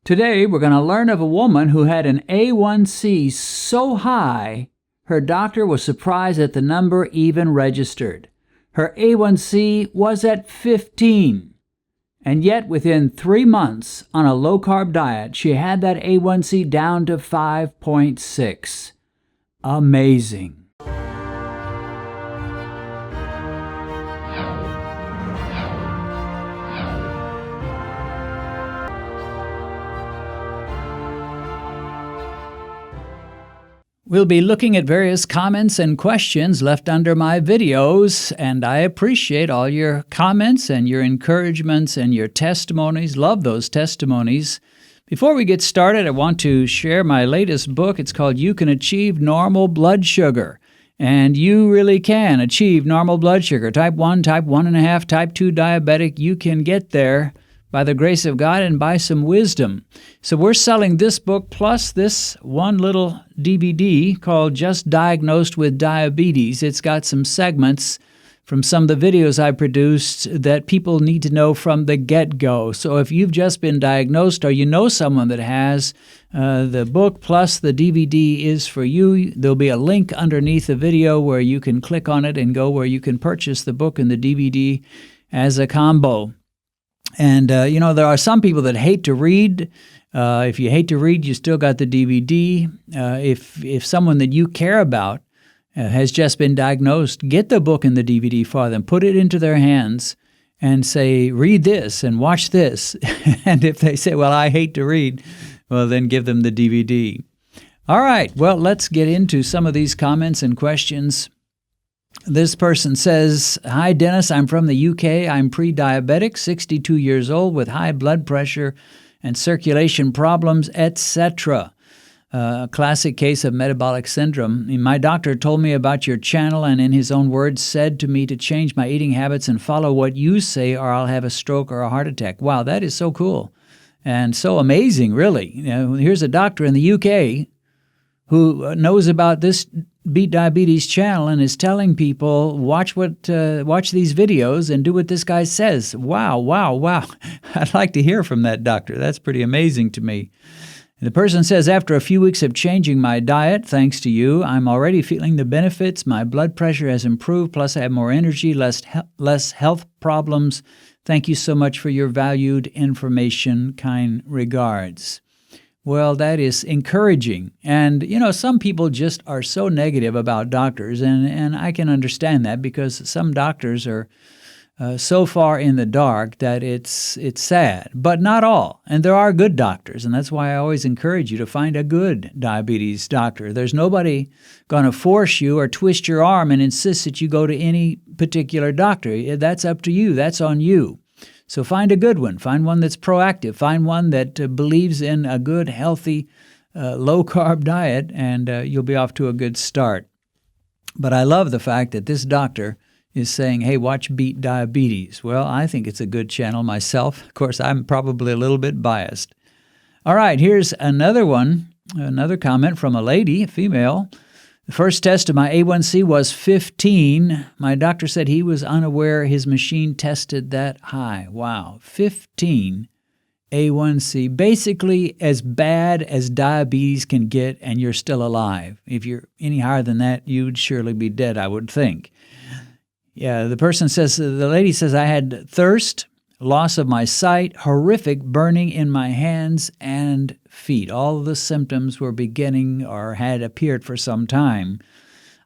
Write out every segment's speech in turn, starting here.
Today, we're going to learn of a woman who had an A1c so high, her doctor was surprised at the number even registered. Her A1c was at 15. And yet, within 3 months on a low-carb diet, she had that A1c down to 5.6. Amazing. We'll be looking at various comments and questions left under my videos, and I appreciate all your comments and your encouragements and your testimonies. Love those testimonies. Before we get started, I want to share my latest book. It's called You Can Achieve Normal Blood Sugar. And you really can achieve normal blood sugar. Type 1, type 1.5, type 2 diabetic. You can get there by the grace of God and by some wisdom. So we're selling this book plus this one little DVD called Just Diagnosed with Diabetes. It's got some segments from some of the videos I produced that people need to know from the get-go. So if you've just been diagnosed or you know someone that has, the book plus the DVD is for you. There'll be a link underneath the video where you can click on it and go where you can purchase the book and the DVD as a combo. And, there are some people that hate to read. If you hate to read, you still got the DVD. If someone that you care about has just been diagnosed, get the book and the DVD for them. Put it into their hands and say, read this and watch this. And if they say, well, I hate to read, well, then give them the DVD. All right, well, let's get into some of these comments and questions. This person says, hi, Dennis, I'm from the UK. I'm pre-diabetic, 62 years old with high blood pressure and circulation problems, etc. A classic case of metabolic syndrome. My doctor told me about your channel and in his own words said to me to change my eating habits and follow what you say or I'll have a stroke or a heart attack. Wow, that is so cool and so amazing, really. Here's a doctor in the UK who knows about this Beat Diabetes channel and is telling people, watch these videos and do what this guy says. Wow. I'd like to hear from that doctor. That's pretty amazing to me. And the person says, after a few weeks of changing my diet, thanks to you, I'm already feeling the benefits. My blood pressure has improved, plus I have more energy, less health problems. Thank you so much for your valued information. Kind regards. Well, that is encouraging. And, some people just are so negative about doctors, and I can understand that because some doctors are so far in the dark that it's sad, but not all. And there are good doctors, and that's why I always encourage you to find a good diabetes doctor. There's nobody going to force you or twist your arm and insist that you go to any particular doctor. That's up to you. That's on you. So find a good one. Find one that's proactive. Find one that believes in a good, healthy, low-carb diet, and you'll be off to a good start. But I love the fact that this doctor is saying, hey, watch Beat Diabetes. Well, I think it's a good channel myself. Of course, I'm probably a little bit biased. All right, here's another one, another comment from a lady, a female. The first test of my A1c was 15. My doctor said he was unaware his machine tested that high. Wow, 15 A1c. Basically as bad as diabetes can get and you're still alive. If you're any higher than that, you'd surely be dead, I would think. Yeah, the lady says, I had thirst, loss of my sight, horrific burning in my hands and feet. All of the symptoms were beginning or had appeared for some time.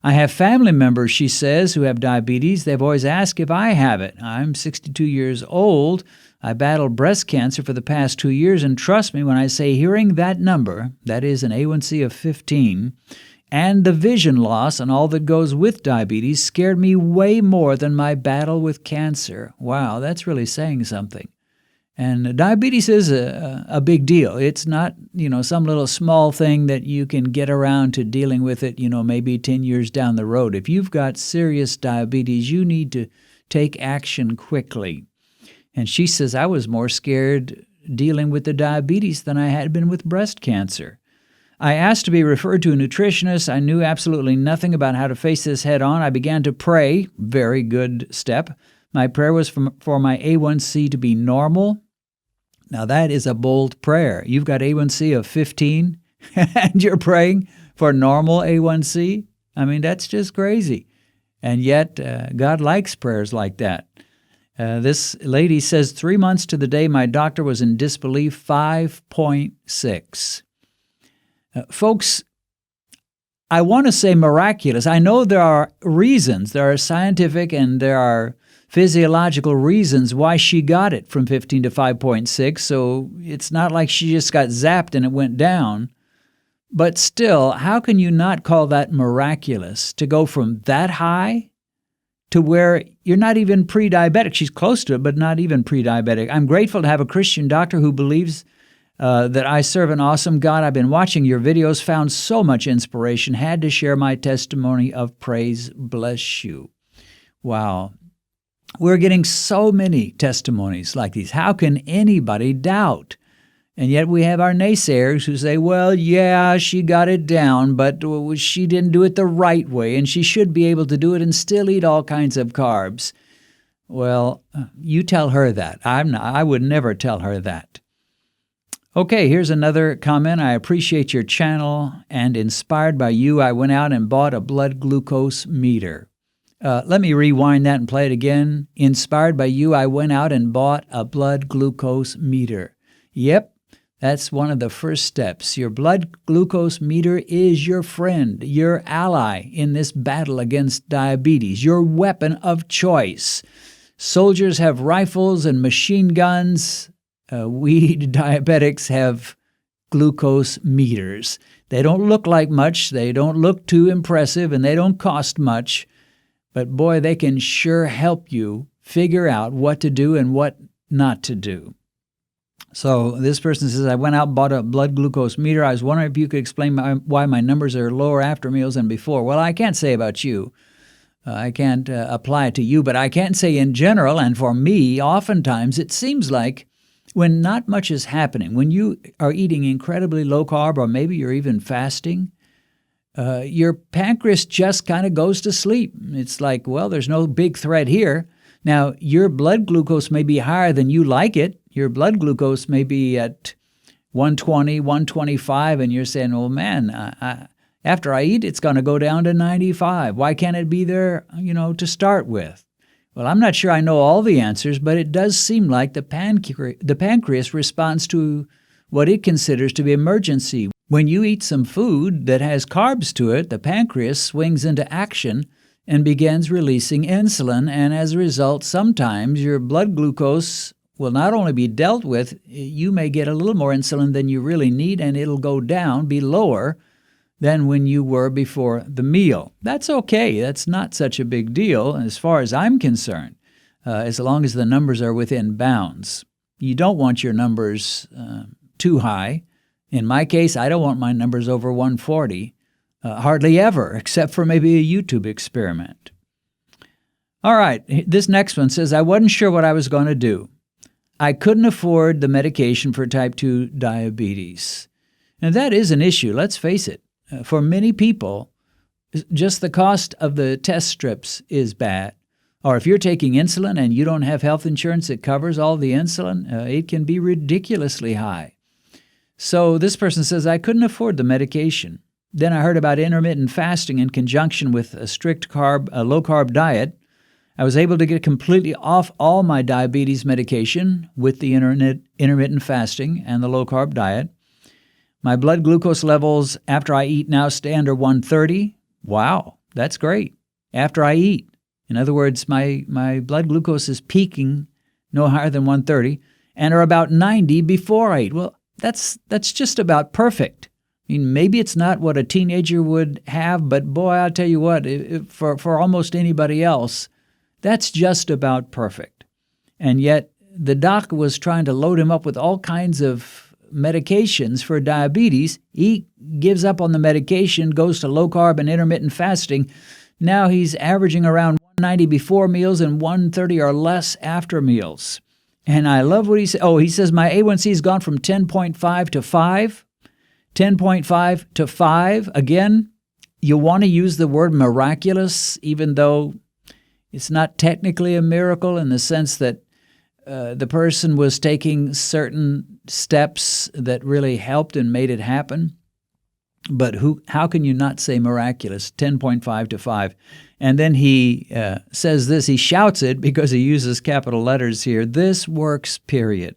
I have family members, she says, who have diabetes. They've always asked if I have it. I'm 62 years old. I battled breast cancer for the past 2 years, and trust me when I say hearing that number, that is an A1c of 15, and the vision loss and all that goes with diabetes scared me way more than my battle with cancer. Wow, that's really saying something. And diabetes is a big deal. It's not, some little small thing that you can get around to dealing with it, maybe 10 years down the road. If you've got serious diabetes, you need to take action quickly. And she says, I was more scared dealing with the diabetes than I had been with breast cancer. I asked to be referred to a nutritionist. I knew absolutely nothing about how to face this head on. I began to pray. Very good step. My prayer was for my A1c to be normal. Now that is a bold prayer. You've got A1C of 15 and you're praying for normal A1C? I mean, that's just crazy. And yet, God likes prayers like that. This lady says, 3 months to the day my doctor was in disbelief, 5.6. Folks, I want to say miraculous. I know there are reasons. There are scientific and there are physiological reasons why she got it from 15 to 5.6. So it's not like she just got zapped and it went down. But still, how can you not call that miraculous to go from that high to where you're not even pre-diabetic? She's close to it, but not even pre-diabetic. I'm grateful to have a Christian doctor who believes that I serve an awesome God. I've been watching your videos, found so much inspiration, had to share my testimony of praise. Bless you. Wow. We're getting so many testimonies like these. How can anybody doubt? And yet we have our naysayers who say, well, yeah, she got it down, but she didn't do it the right way, and she should be able to do it and still eat all kinds of carbs. Well, you tell her that. I would never tell her that. Okay, here's another comment. I appreciate your channel, and inspired by you, I went out and bought a blood glucose meter. Let me rewind that and play it again. Inspired by you, I went out and bought a blood glucose meter. Yep, that's one of the first steps. Your blood glucose meter is your friend, your ally in this battle against diabetes, your weapon of choice. Soldiers have rifles and machine guns. We diabetics have glucose meters. They don't look like much, they don't look too impressive, and they don't cost much. But boy, they can sure help you figure out what to do and what not to do. So this person says, I went out and bought a blood glucose meter. I was wondering if you could explain why my numbers are lower after meals than before. Well, I can't say about you. I can't apply it to you, but I can say in general, and for me, oftentimes it seems like when not much is happening, when you are eating incredibly low carb, or maybe you're even fasting, your pancreas just kind of goes to sleep. It's like, well, there's no big threat here. Now, your blood glucose may be higher than you like it. Your blood glucose may be at 120, 125, and you're saying, well, man, after I eat, it's going to go down to 95. Why can't it be there, to start with? Well, I'm not sure I know all the answers, but it does seem like the pancreas responds to what it considers to be emergency. When you eat some food that has carbs to it, the pancreas swings into action and begins releasing insulin, and as a result, sometimes your blood glucose will not only be dealt with, you may get a little more insulin than you really need, and it'll go down, be lower than when you were before the meal. That's okay. That's not such a big deal as far as I'm concerned, as long as the numbers are within bounds. You don't want your numbers too high. In my case, I don't want my numbers over 140, hardly ever, except for maybe a YouTube experiment. All right, this next one says, I wasn't sure what I was going to do. I couldn't afford the medication for type 2 diabetes. And that is an issue, let's face it. For many people, just the cost of the test strips is bad. Or if you're taking insulin and you don't have health insurance that covers all the insulin, it can be ridiculously high. So this person says, I couldn't afford the medication. Then I heard about intermittent fasting in conjunction with a strict low-carb diet. I was able to get completely off all my diabetes medication with the intermittent fasting and the low-carb diet. My blood glucose levels after I eat now stay under 130. Wow, that's great. After I eat. In other words, my blood glucose is peaking no higher than 130 and are about 90 before I eat. Well, that's just about perfect. I mean, maybe it's not what a teenager would have, but boy, I'll tell you what, for almost anybody else, that's just about perfect. And yet the doc was trying to load him up with all kinds of medications for diabetes. He gives up on the medication, goes to low-carb and intermittent fasting. Now he's averaging around 190 before meals and 130 or less after meals. And I love what he said. Oh, he says, my A1C has gone from 10.5 to 5. 10.5 to 5. Again, you want to use the word miraculous, even though it's not technically a miracle in the sense that the person was taking certain steps that really helped and made it happen. But how can you not say miraculous? 10.5 to 5. And then he says this, he shouts it because he uses capital letters here. This works, period.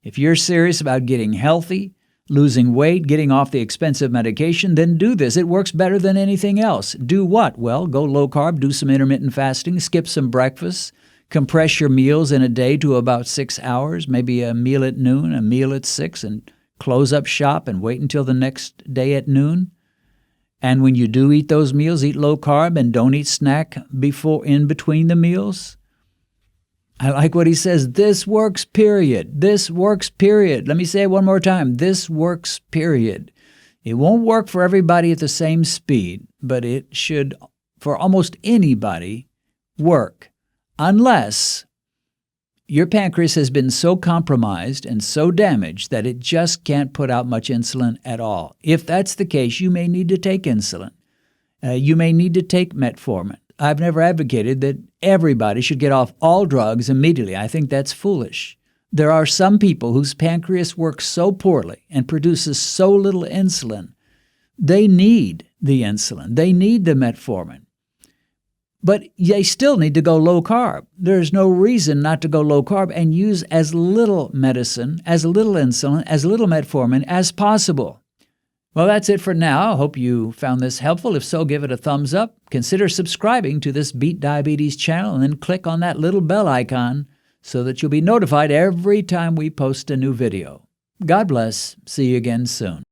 If you're serious about getting healthy, losing weight, getting off the expensive medication, then do this. It works better than anything else. Do what? Well, go low carb, do some intermittent fasting, skip some breakfast, compress your meals in a day to about 6 hours, maybe a meal at noon, a meal at 6, and close up shop and wait until the next day at noon. And when you do eat those meals, eat low carb and don't eat snack in between the meals. I like what he says. This works, period. This works, period. Let me say it one more time. This works, period. It won't work for everybody at the same speed, but it should, for almost anybody, work. Unless your pancreas has been so compromised and so damaged that it just can't put out much insulin at all. If that's the case, you may need to take insulin. You may need to take metformin. I've never advocated that everybody should get off all drugs immediately. I think that's foolish. There are some people whose pancreas works so poorly and produces so little insulin, they need the insulin. They need the metformin. But they still need to go low carb. There's no reason not to go low carb and use as little medicine, as little insulin, as little metformin as possible. Well, that's it for now. I hope you found this helpful. If so, give it a thumbs up. Consider subscribing to this Beat Diabetes channel and then click on that little bell icon so that you'll be notified every time we post a new video. God bless. See you again soon.